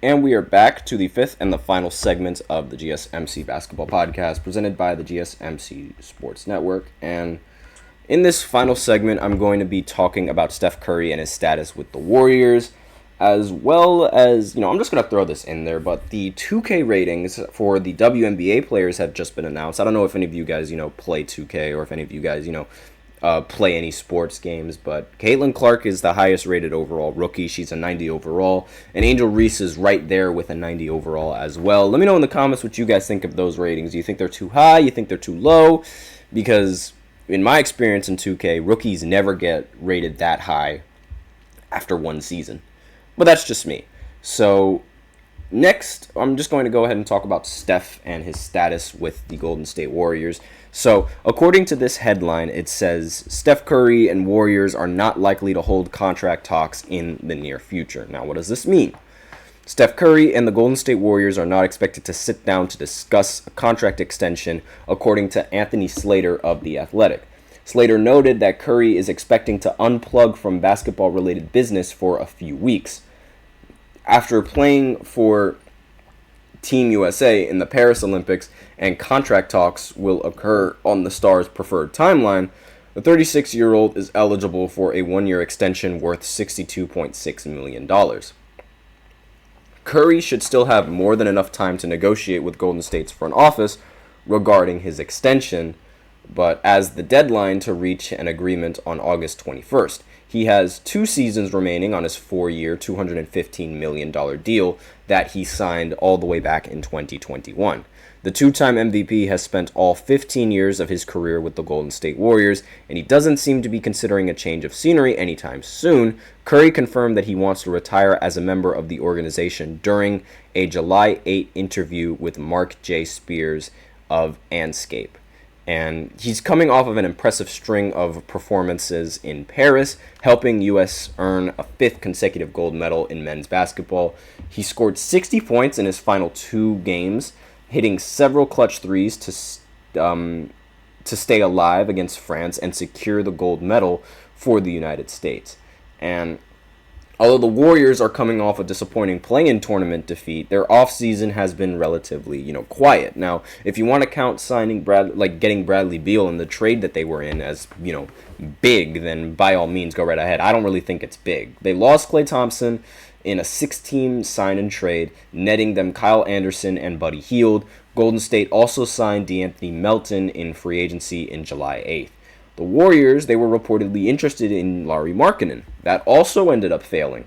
And we are back to the fifth and the final segment of the GSMC Basketball Podcast presented by the GSMC Sports Network. And in this final segment, I'm going to be talking about Steph Curry and his status with the Warriors, as well as, I'm just going to throw this in there, but the 2K ratings for the WNBA players have just been announced. I don't know if any of you guys, play 2K or if any of you guys, play any sports games, but Caitlin Clark is the highest rated overall rookie. She's a 90 overall, and Angel Reese is right there with a 90 overall as well. Let me know in the comments what you guys think of those ratings. Do you think they're too high? You think they're too low? Because in my experience in 2K, rookies never get rated that high after one season. But that's just me. So next, I'm just going to go ahead and talk about Steph and his status with the Golden State Warriors. So, according to this headline, it says, Steph Curry and Warriors are not likely to hold contract talks in the near future. Now, what does this mean? Steph Curry and the Golden State Warriors are not expected to sit down to discuss a contract extension, according to Anthony Slater of The Athletic. Slater noted that Curry is expecting to unplug from basketball-related business for a few weeks. After playing for Team USA in the Paris Olympics and contract talks will occur on the star's preferred timeline, the 36-year-old is eligible for a one-year extension worth $62.6 million. Curry should still have more than enough time to negotiate with Golden State's front office regarding his extension, but as the deadline to reach an agreement on August 21st. He has 2 seasons remaining on his 4-year, $215 million deal that he signed all the way back in 2021. The two-time MVP has spent all 15 years of his career with the Golden State Warriors, and he doesn't seem to be considering a change of scenery anytime soon. Curry confirmed that he wants to retire as a member of the organization during a July 8 interview with Mark J. Spears of Anscape. And he's coming off of an impressive string of performances in Paris, helping U.S. earn a 5th consecutive gold medal in men's basketball. He scored 60 points in his final 2 games, hitting several clutch threes to stay alive against France and secure the gold medal for the United States. And although the Warriors are coming off a disappointing play-in tournament defeat, their offseason has been relatively, quiet. Now, if you want to count signing getting Bradley Beal in the trade that they were in as, big, then by all means go right ahead. I don't really think it's big. They lost Klay Thompson in a 6-team sign and trade, netting them Kyle Anderson and Buddy Hield. Golden State also signed DeAnthony Melton in free agency in July 8th. The Warriors, they were reportedly interested in Lauri Markkanen. That also ended up failing.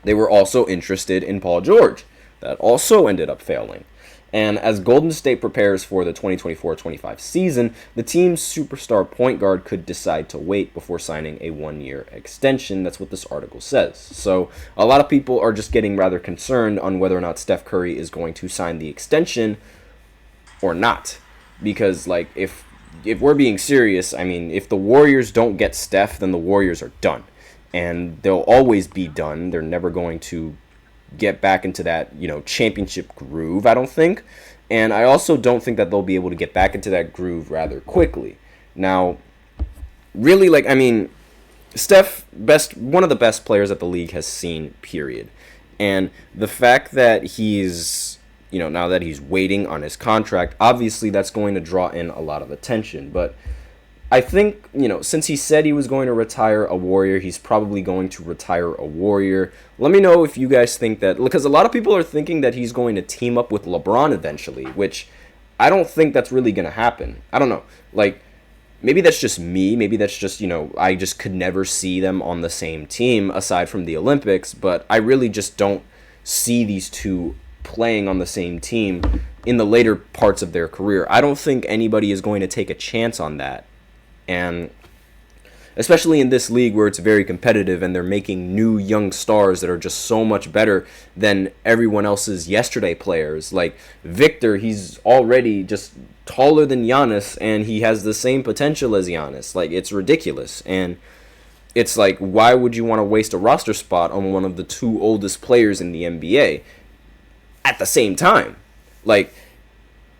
They were also interested in Paul George. That also ended up failing. And as Golden State prepares for the 2024-25 season, the team's superstar point guard could decide to wait before signing a one-year extension. That's what this article says. So a lot of people are just getting rather concerned on whether or not Steph Curry is going to sign the extension or not. Because, if we're being serious, if the Warriors don't get Steph, then the Warriors are done. And they'll always be done. They're never going to get back into that, championship groove, I don't think. And I also don't think that they'll be able to get back into that groove rather quickly. Now, really, Steph, one of the best players that the league has seen, period. And the fact that he's now that he's waiting on his contract, obviously that's going to draw in a lot of attention. But I think, since he said he was going to retire a Warrior, he's probably going to retire a Warrior. Let me know if you guys think that, because a lot of people are thinking that he's going to team up with LeBron eventually, which I don't think that's really going to happen. I don't know. Maybe that's just me. Maybe that's just, I just could never see them on the same team aside from the Olympics. But I really just don't see these two playing on the same team in the later parts of their career. I don't think anybody is going to take a chance on that. And especially in this league where it's very competitive and they're making new young stars that are just so much better than everyone else's yesterday players. Like Victor, he's already just taller than Giannis and he has the same potential as Giannis. It's ridiculous. And it's why would you want to waste a roster spot on one of the 2 oldest players in the NBA at the same time?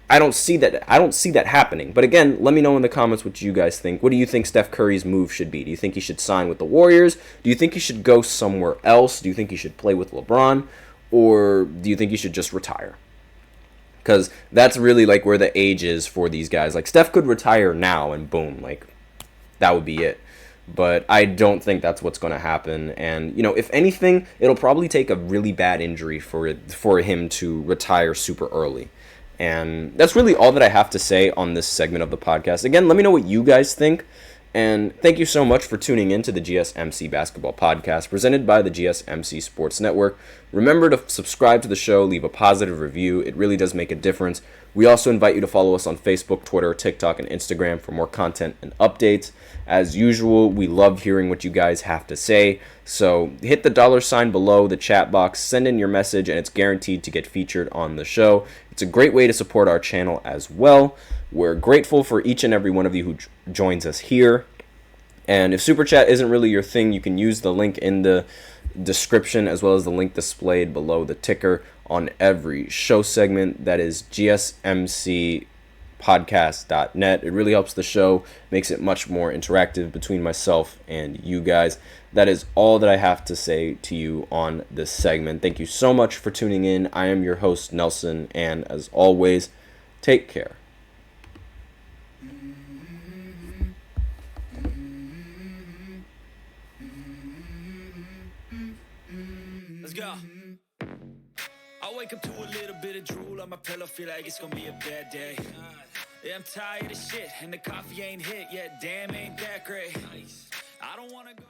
I don't see that happening. But again, let me know in the comments what you guys think. What do you think Steph Curry's move should be? Do you think he should sign with the Warriors? Do you think he should go somewhere else? Do you think he should play with LeBron? or do you think he should just retire? Because that's really like where the age is for these guys. Like Steph could retire now and boom, like that would be it. But I don't think that's what's going to happen. And, if anything, it'll probably take a really bad injury for him to retire super early. And that's really all that I have to say on this segment of the podcast. Again, let me know what you guys think. And thank you so much for tuning in to the GSMC Basketball Podcast presented by the GSMC Sports Network. Remember to subscribe to the show, leave a positive review. It really does make a difference. We also invite you to follow us on Facebook, Twitter, TikTok, and Instagram for more content and updates. As usual, we love hearing what you guys have to say. So hit the $ below the chat box, send in your message, and it's guaranteed to get featured on the show. It's a great way to support our channel as well. We're grateful for each and every one of you who joins us here. And if Super Chat isn't really your thing, you can use the link in the description as well as the link displayed below the ticker on every show segment. That is gsmcpodcast.net. It really helps the show, makes it much more interactive between myself and you guys. That is all that I have to say to you on this segment. Thank you so much for tuning in. I am your host, Nelson, and as always, take care. Let's go. I wake up to a little bit of drool on my pillow, feel like it's gonna be a bad day. Yeah, I'm tired of shit, and the coffee ain't hit yet. Damn, ain't that great. I don't wanna go.